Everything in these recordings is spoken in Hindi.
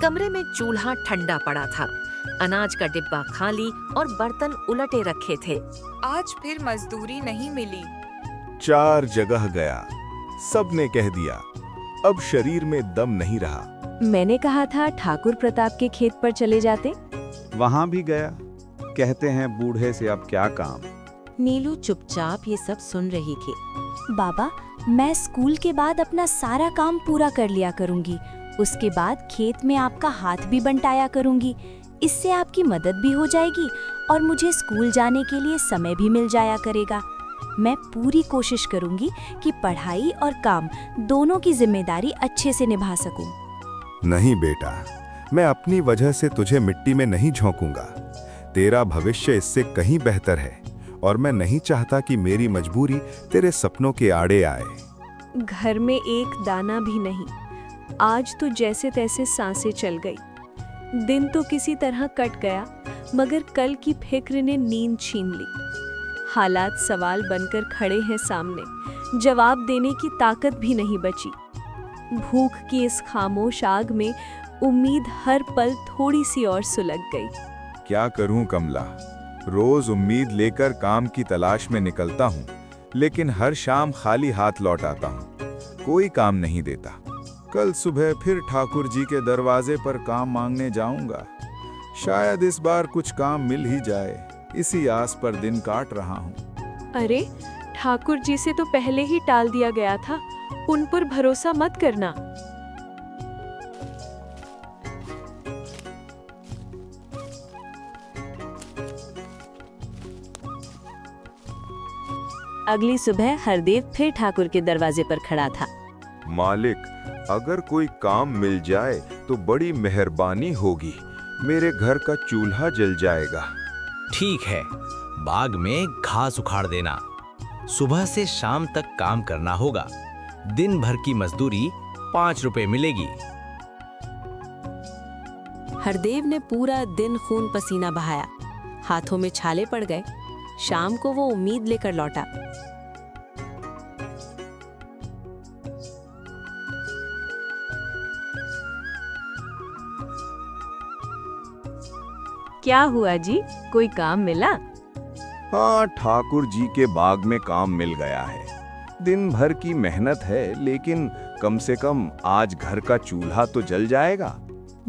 कमरे में चूल्हा ठंडा पड़ा था। अनाज का डिब्बा खाली और बर्तन उलटे रखे थे। आज फिर मजदूरी नहीं मिली। 4 जगह गया, सबने कह दिया, अब शरीर में दम नहीं रहा। मैंने कहा था ठाकुर प्रताप के खेत पर चले जाते। वहां भी गया, कहते हैं बूढ़े से अब क्या काम। नीलू चुपचाप ये सब सुन रही थी। बाबा, मैं स्कूल के बाद अपना सारा काम पूरा कर लिया करूंगी। उसके बाद खेत में आपका हाथ भी बंटाया करूंगी। इससे आपकी मदद भी हो जाएगी और मुझे स्कूल जाने के लिए समय भी मिल जाया करेगा। मैं पूरी कोशिश करूंगी कि पढ़ाई और काम दोनों की जिम्मेदारी अच्छे से निभा सकूं। नहीं बेटा, मैं अपनी वजह से तुझे मिट्टी में नहीं झोंकूंगा। तेरा भविष्य इससे कहीं बेहतर है और मैं नहीं चाहता कि मेरी मजबूरी तेरे सपनों के आड़े आए। घर में एक दाना भी नहीं। आज तो जैसे तैसे सांसें चल गई। दिन तो किसी तरह कट गया, मगर कल की फिक्र ने नींद छीन ली। हालात सवाल बनकर खड़े हैं सामने, जवाब देने की ताकत भी नहीं बची। भूख की इस खामोश आग में उम्मीद हर पल थोड़ी सी और सुलग गई। क्या करूं कमला, रोज उम्मीद लेकर काम की तलाश में निकलता हूं, लेकिन हर शाम खाली हाथ लौट आता हूं। कोई काम नहीं देता। कल सुबह फिर ठाकुर जी के दरवाजे पर काम मांगने जाऊंगा। शायद इस बार कुछ काम मिल ही जाए, इसी आस पर दिन काट रहा हूं। अरे, ठाकुर जी से तो पहले ही टाल दिया गया था। उन पर भरोसा मत करना। अगली सुबह हरदेव फिर ठाकुर के दरवाजे पर खड़ा था। मालिक, अगर कोई काम मिल जाए तो बड़ी मेहरबानी होगी। मेरे घर का चूल्हा जल जाएगा। ठीक है, बाग में घास उखाड़ देना। सुबह से शाम तक काम करना होगा। दिन भर की मजदूरी 5 रुपए मिलेगी। हरदेव ने पूरा दिन खून पसीना बहाया। हाथों में छाले पड़ गए। शाम को वो उम्मीद लेकर लौटा। क्या हुआ जी, कोई काम मिला? हाँ, ठाकुर जी के बाग में काम मिल गया है। दिन भर की मेहनत है, लेकिन कम से कम आज घर का चूल्हा तो जल जाएगा।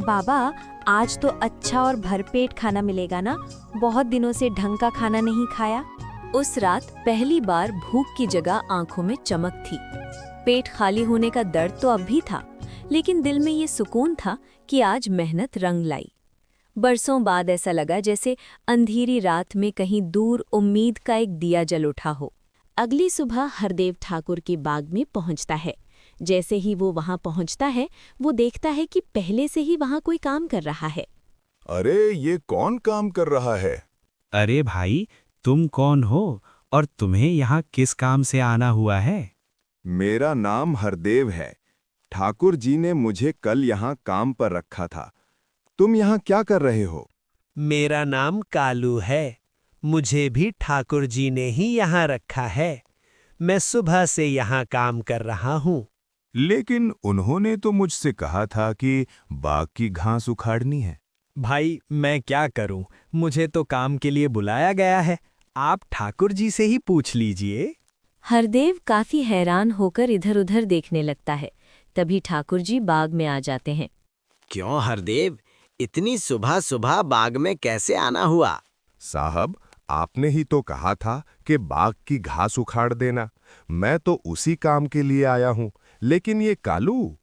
बाबा, आज तो अच्छा और भरपेट खाना मिलेगा ना? बहुत दिनों से ढंग का खाना नहीं खाया। उस रात पहली बार भूख की जगह आंखों में चमक थी। पेट खाली होने का दर्द तो अब भी था, लेकिन दिल में ये सुकून था कि आज मेहनत रंग लाई। बरसों बाद ऐसा लगा जैसे अंधेरी रात में कहीं दूर उम्मीद का एक दिया जल उठा हो। अगली सुबह हरदेव ठाकुर के बाग में पहुंचता है। जैसे ही वो वहां पहुंचता है, वो देखता है कि पहले से ही वहां कोई काम कर रहा है। अरे, ये कौन काम कर रहा है? अरे भाई, तुम कौन हो और तुम्हें यहाँ किस काम से आना हुआ है? मेरा नाम हरदेव है। ठाकुर जी ने मुझे कल यहाँ काम पर रखा था। तुम यहाँ क्या कर रहे हो? मेरा नाम कालू है। मुझे भी ठाकुर जी ने ही यहाँ रखा है। मैं सुबह से यहाँ काम कर रहा हूँ। लेकिन उन्होंने तो मुझसे कहा था कि बाग की घास उखाड़नी है। भाई, मैं क्या करूँ, मुझे तो काम के लिए बुलाया गया है। आप ठाकुर जी से ही पूछ लीजिए। हरदेव काफी हैरान होकर इधर-उधर देखने लगता है। तभी ठाकुर जी बाग में आ जाते हैं। क्यों हरदेव, इतनी सुबह सुबह बाग में कैसे आना हुआ? साहब, आपने ही तो कहा था कि बाग की घास उखाड़ देना। मैं तो उसी काम के लिए आया हूँ। लेकिन ये कालू?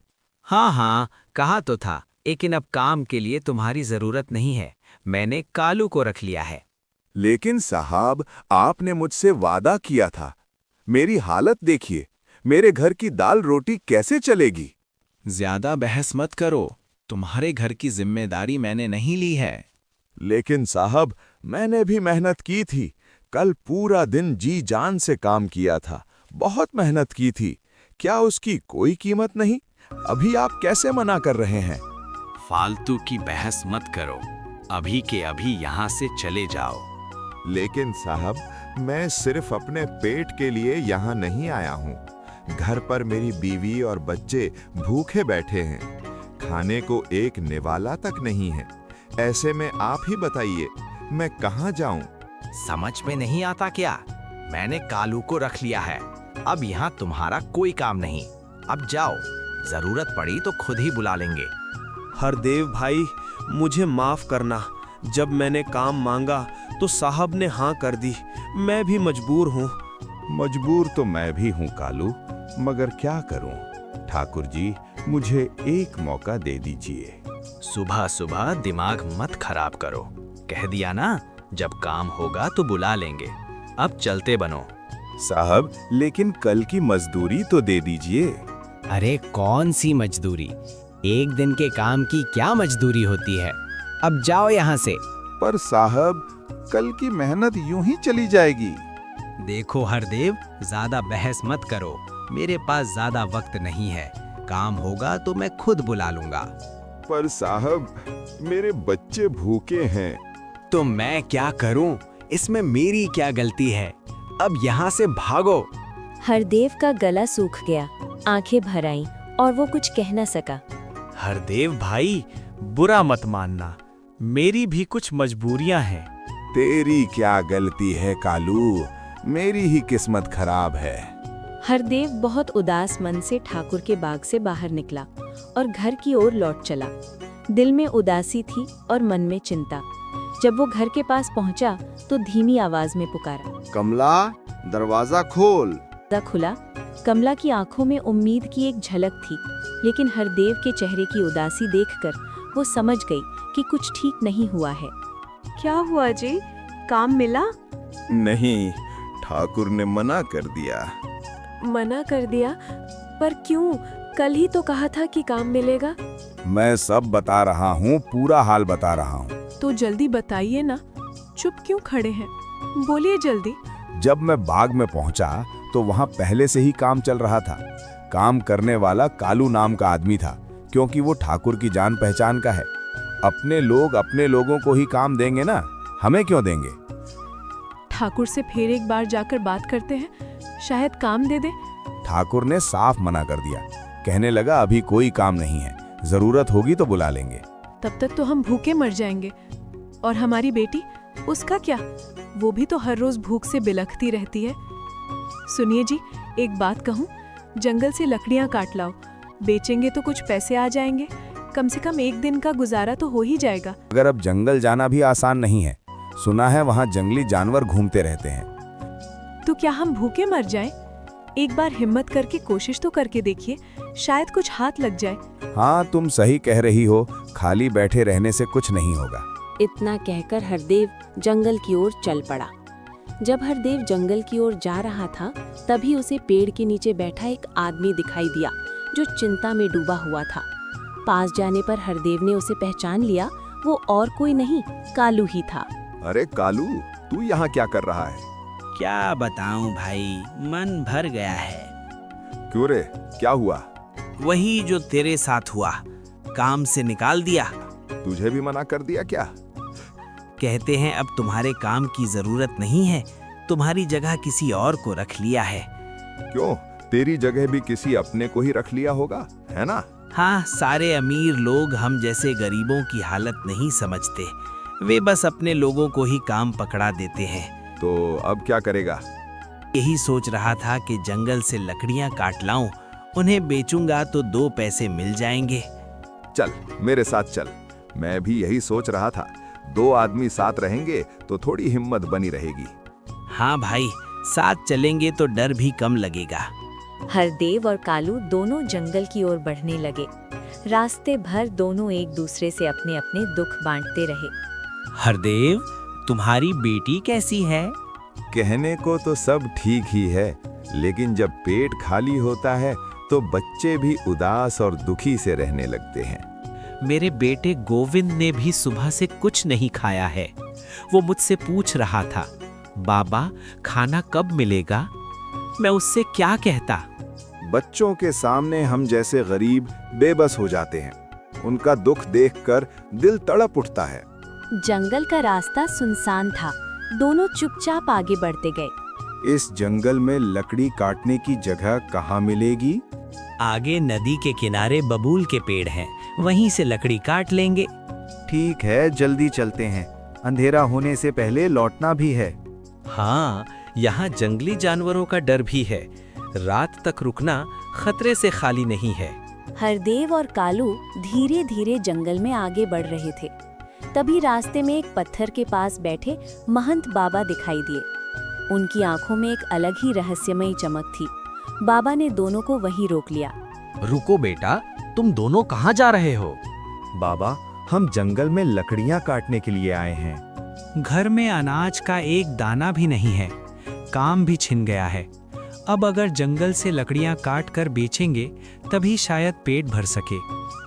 हाँ हाँ, कहा तो था, लेकिन अब काम के लिए तुम्हारी जरूरत नहीं है। मैंने कालू को रख लिया है। लेकिन साहब, आपने मुझसे वादा किया था। मेरी हालत देखिए, मेरे घर की दाल रोटी कैसे चलेगी? ज्यादा बहस मत करो, तुम्हारे घर की जिम्मेदारी मैंने नहीं ली है। लेकिन साहब, मैंने भी मेहनत की थी। कल पूरा दिन जी जान से काम किया था। बहुत मेहनत की थी। क्या उसकी कोई कीमत नहीं? अभी आप कैसे मना कर रहे हैं? फालतू की बहस मत करो, अभी के अभी यहाँ से चले जाओ। लेकिन साहब, मैं सिर्फ अपने पेट के लिए यहाँ नहीं आया हूँ। घर पर मेरी बीवी और बच्चे भूखे बैठे हैं। खाने को एक निवाला तक नहीं है। ऐसे में आप ही बताइए, मैं कहाँ जाऊं? समझ में नहीं आता क्या? मैंने कालू को रख लिया है। अब यहाँ तुम्हारा कोई काम नहीं। अब जाओ, जरूरत पड़ी तो खुद ही बुला लेंगे। हरदेव भाई, मुझे माफ करना। जब मैंने काम मांगा तो साहब ने हाँ कर दी। मैं भी मजबूर हूँ। मजबूर तो मैं भी हूँ कालू, मगर क्या करूं? ठाकुर जी, मुझे एक मौका दे दीजिए। सुबह सुबह दिमाग मत खराब करो। कह दिया ना, जब काम होगा तो बुला लेंगे। अब चलते बनो। साहब, लेकिन कल की मजदूरी तो दे दीजिए। अरे कौन सी मजदूरी? एक दिन के काम की क्या मजदूरी होती है? अब जाओ यहाँ से। पर साहब, कल की मेहनत यूं ही चली जाएगी। देखो हरदेव, ज्यादा बहस मत करो। मेरे पास ज्यादा वक्त नहीं है। काम होगा तो मैं खुद बुला लूंगा। पर साहब, मेरे बच्चे भूखे हैं। तो मैं क्या करूं? इसमें मेरी क्या गलती है? अब यहाँ से भागो। हरदेव का गला सूख गया, आंखें भर आईं और वो कुछ कह न सका। हरदेव भाई, बुरा मत मानना। मेरी भी कुछ मजबूरियां हैं। तेरी क्या गलती है कालू? मेरी ही किस्मत खराब है। हरदेव बहुत उदास मन से ठाकुर के बाग से बाहर निकला और घर की ओर लौट चला। दिल में उदासी थी और मन में चिंता। जब वो घर के पास पहुंचा तो धीमी आवाज में पुकारा, कमला, दरवाजा खोल। दरवाजा खुला। कमला की आंखों में उम्मीद की एक झलक थी, लेकिन हरदेव के चेहरे की उदासी देखकर वो समझ गई कि कुछ ठीक नहीं हुआ है। क्या हुआ जी? काम मिला? नहीं, ठाकुर ने मना कर दिया। मना कर दिया? पर क्यों? कल ही तो कहा था कि काम मिलेगा। मैं सब बता रहा हूँ, पूरा हाल बता रहा हूँ। तो जल्दी बताइए ना, चुप क्यों खड़े हैं? बोलिए जल्दी। जब मैं बाग में पहुंचा तो वहां पहले से ही काम चल रहा था। काम करने वाला कालू नाम का आदमी था, क्योंकि वो ठाकुर की जान पहचान का है। अपने लोग अपने लोगों को ही काम देंगे ना, हमें क्यों देंगे? ठाकुर से फिर एक बार जाकर बात करते हैं, शायद काम दे दे। ठाकुर ने साफ मना कर दिया। कहने लगा, अभी कोई काम नहीं है, जरूरत होगी तो बुला लेंगे। तब तक तो हम भूखे मर जाएंगे। और हमारी बेटी, उसका क्या? वो भी तो हर रोज भूख से बिलखती रहती है। सुनिए जी, एक बात कहूँ, जंगल से लकड़ियाँ काट लाओ, बेचेंगे तो कुछ पैसे आ जाएंगे। कम से कम एक दिन का गुजारा तो हो ही जाएगा। अगर अब जंगल जाना भी आसान नहीं है, सुना है वहाँ जंगली जानवर घूमते रहते हैं। तो क्या हम भूखे मर जाएं? एक बार हिम्मत करके कोशिश तो करके देखिए, शायद कुछ हाथ लग जाए। हाँ, तुम सही कह रही हो, खाली बैठे रहने से कुछ नहीं होगा। इतना कहकर हरदेव जंगल की ओर चल पड़ा। जब हरदेव जंगल की ओर जा रहा था, तभी उसे पेड़ के नीचे बैठा एक आदमी दिखाई दिया जो चिंता में डूबा हुआ था। पास जाने पर हरदेव ने उसे पहचान लिया। वो और कोई नहीं, कालू ही था। अरे कालू, तू यहाँ क्या कर रहा है? क्या बताऊं भाई, मन भर गया है। क्यों रे, क्या हुआ? वही जो तेरे साथ हुआ, काम से निकाल दिया। तुझे भी मना कर दिया क्या? कहते हैं अब तुम्हारे काम की जरूरत नहीं है, तुम्हारी जगह किसी और को रख लिया है। क्यों, तेरी जगह भी किसी अपने को ही रख लिया होगा, है ना? हाँ, सारे अमीर लोग हम जैसे गरीबों की हालत नहीं समझते। वे बस अपने लोगों को ही काम पकड़ा देते हैं। तो अब क्या करेगा? यही सोच रहा था कि जंगल से लकड़ियां काट लाऊं, उन्हें बेचूंगा तो 2 पैसे मिल जाएंगे। चल मेरे साथ चल, मैं भी यही सोच रहा था। 2 आदमी साथ रहेंगे तो थोड़ी हिम्मत बनी रहेगी। हाँ भाई, साथ चलेंगे तो डर भी कम लगेगा। हरदेव और कालू दोनों जंगल की ओर बढ़ने लगे। रास्ते भर दोनों एक दूसरे से अपने अपने दुख बांटते रहे। हरदेव, तुम्हारी बेटी कैसी है? कहने को तो सब ठीक ही है, लेकिन जब पेट खाली होता है तो बच्चे भी उदास और दुखी से रहने लगते हैं। मेरे बेटे गोविंद ने भी सुबह से कुछ नहीं खाया है। वो मुझसे पूछ रहा था, बाबा खाना कब मिलेगा? मैं उससे क्या कहता? बच्चों के सामने हम जैसे गरीब बेबस हो जाते हैं। उनका दुख देखकर दिल तड़प उठता है। जंगल का रास्ता सुनसान था। दोनों चुपचाप आगे बढ़ते गए। इस जंगल में लकड़ी काटने की जगह कहाँ मिलेगी? आगे नदी के किनारे बबूल के पेड़ हैं, वहीं से लकड़ी काट लेंगे। ठीक है, जल्दी चलते हैं, अंधेरा होने से पहले लौटना भी है। हाँ, यहाँ जंगली जानवरों का डर भी है। रात तक रुकना खतरे से खाली नहीं है। हरदेव और कालू धीरे धीरे जंगल में आगे बढ़ रहे थे। तभी रास्ते में एक पत्थर के पास बैठे महंत बाबा दिखाई दिए। उनकी आंखों में एक अलग ही रहस्यमयी चमक थी। बाबा ने दोनों को वहीं रोक लिया। रुको बेटा, तुम दोनों कहाँ जा रहे हो? बाबा, हम जंगल में लकड़ियां काटने के लिए आए हैं। घर में अनाज का एक दाना भी नहीं है, काम भी छिन गया है। अब अगर जंगल से लकड़ियां काट कर बेचेंगे तभी शायद पेट भर सके।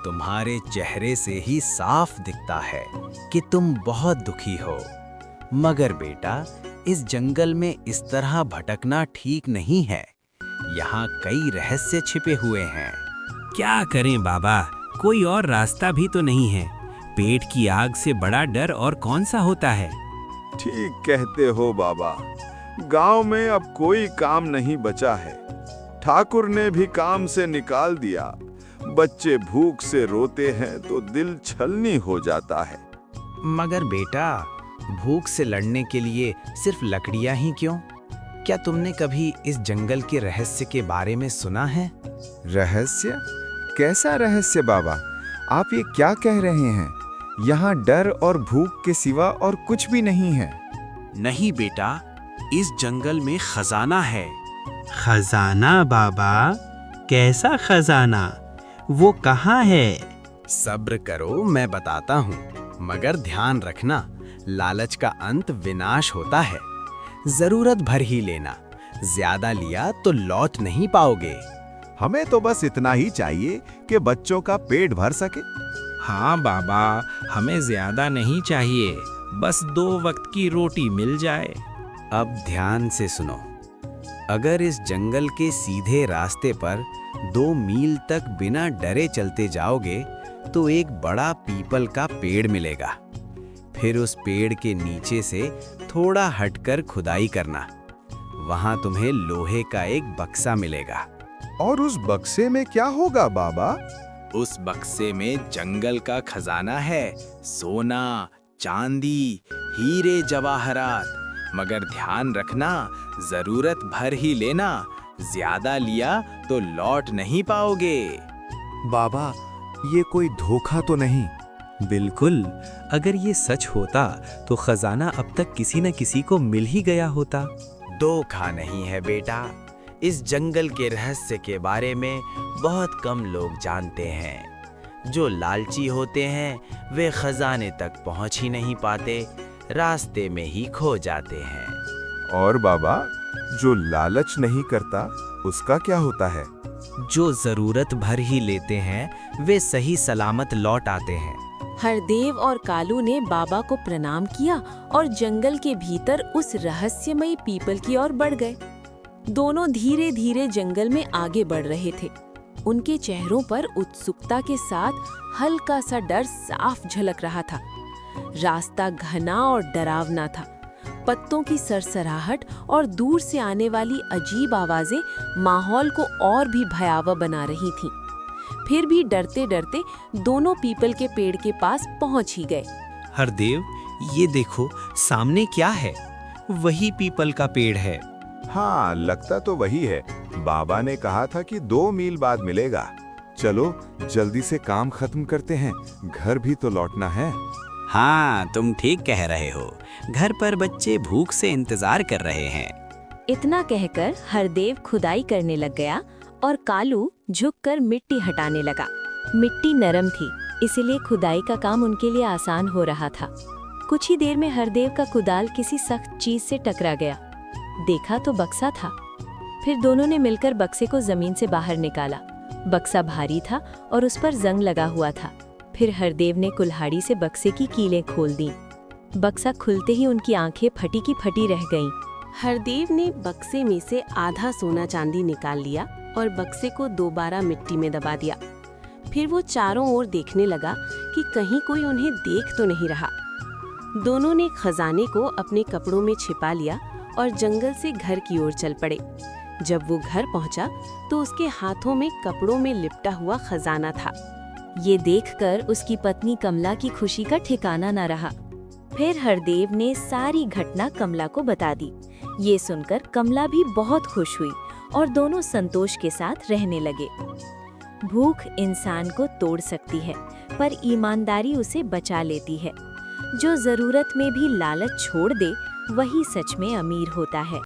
तुम्हारे चेहरे से ही साफ दिखता है कि तुम बहुत दुखी हो। मगर बेटा, इस जंगल में इस तरह भटकना ठीक नहीं है। यहाँ कई रहस्य छिपे हुए हैं। क्या करें बाबा, कोई और रास्ता भी तो नहीं है। पेट की आग से बड़ा डर और कौन सा होता है। ठीक कहते हो बाबा, गांव में अब कोई काम नहीं बचा है। ठाकुर ने भी काम से निकाल दिया। बच्चे भूख से रोते हैं तो दिल छलनी हो जाता है। मगर बेटा, भूख से लड़ने के लिए सिर्फ लकड़ियां ही क्यों? क्या तुमने कभी इस जंगल के रहस्य के बारे में सुना है? रहस्य? कैसा रहस्य बाबा? आप ये क्या कह रहे हैं? यहाँ डर और भूख के सिवा और कुछ भी नहीं है। नहीं बेटा, इस जंगल में खजाना है। खजाना बाबा? कैसा खजाना? वो कहाँ है? सब्र करो, मैं बताता हूँ। मगर ध्यान रखना, लालच का अंत विनाश होता है। जरूरत भर ही लेना, ज्यादा लिया तो लौट नहीं पाओगे। हमें तो बस इतना ही चाहिए कि बच्चों का पेट भर सके। हाँ बाबा, हमें ज्यादा नहीं चाहिए, बस 2 वक्त की रोटी मिल जाए। अब ध्यान से सुनो। अगर इस जंगल के सीधे रास्ते पर 2 मील तक बिना डरे चलते जाओगे तो एक बड़ा पीपल का पेड़ मिलेगा। फिर उस पेड़ के नीचे से थोड़ा हटकर खुदाई करना। वहां तुम्हें लोहे का एक बक्सा मिलेगा। और उस बक्से में क्या होगा बाबा? उस बक्से में जंगल का खजाना है। सोना, चांदी, हीरे जवाहरात। मगर ध्यान रखना, जरूरत भर ही लेना। ज्यादा लिया तो लौट नहीं पाओगे। बाबा, ये कोई धोखा तो नहीं? बिल्कुल, अगर ये सच होता तो खजाना अब तक किसी न किसी को मिल ही गया होता। धोखा नहीं है बेटा। इस जंगल के रहस्य के बारे में बहुत कम लोग जानते हैं। जो लालची होते हैं वे खजाने तक पहुंच ही नहीं पाते, रास्ते में ही खो जाते हैं। और बाबा, जो लालच नहीं करता उसका क्या होता है? जो जरूरत भर ही लेते हैं वे सही सलामत लौट आते हैं। हरदेव और कालू ने बाबा को प्रणाम किया और जंगल के भीतर उस रहस्यमयी पीपल की ओर बढ़ गए। दोनों धीरे धीरे जंगल में आगे बढ़ रहे थे। उनके चेहरों पर उत्सुकता के साथ हल्का सा डर साफ झलक रहा था। रास्ता घना और डरावना था। पत्तों की सरसराहट और दूर से आने वाली अजीब आवाजें माहौल को और भी भयावह बना रही थीं। फिर भी डरते डरते दोनों पीपल के पेड़ के पास पहुंच ही गए। हरदेव, ये देखो सामने क्या है? वही पीपल का पेड़ है। हाँ, लगता तो वही है। बाबा ने कहा था कि 2 मील बाद मिलेगा। चलो जल्दी से काम खत्म करते हैं, घर भी तो लौटना है। हाँ, तुम ठीक कह रहे हो। घर पर बच्चे भूख से इंतजार कर रहे हैं। इतना कहकर हरदेव खुदाई करने लग गया और कालू झुककर मिट्टी हटाने लगा। मिट्टी नरम थी, इसीलिए खुदाई का काम उनके लिए आसान हो रहा था। कुछ ही देर में हरदेव का कुदाल किसी सख्त चीज से टकरा गया। देखा तो बक्सा था। फिर दोनों ने मिलकर बक्से को जमीन से बाहर निकाला। बक्सा भारी था और उस पर जंग लगा हुआ था। फिर हरदेव ने कुल्हाड़ी से बक्से की कीलें खोल दी। बक्सा खुलते ही उनकी आंखें फटी की फटी रह गईं। हरदेव ने बक्से में से आधा सोना चांदी निकाल लिया और बक्से को दोबारा मिट्टी में दबा दिया। फिर वो चारों ओर देखने लगा कि कहीं कोई उन्हें देख तो नहीं रहा। दोनों ने खजाने को अपने कपड़ों में छिपा लिया और जंगल से घर की ओर चल पड़े। जब वो घर पहुंचा तो उसके हाथों में कपड़ों में लिपटा हुआ खजाना था। ये देखकर उसकी पत्नी कमला की खुशी का ठिकाना न रहा। फिर हरदेव ने सारी घटना कमला को बता दी। ये सुनकर कमला भी बहुत खुश हुई और दोनों संतोष के साथ रहने लगे। भूख इंसान को तोड़ सकती है, पर ईमानदारी उसे बचा लेती है। जो जरूरत में भी लालच छोड़ दे, वही सच में अमीर होता है।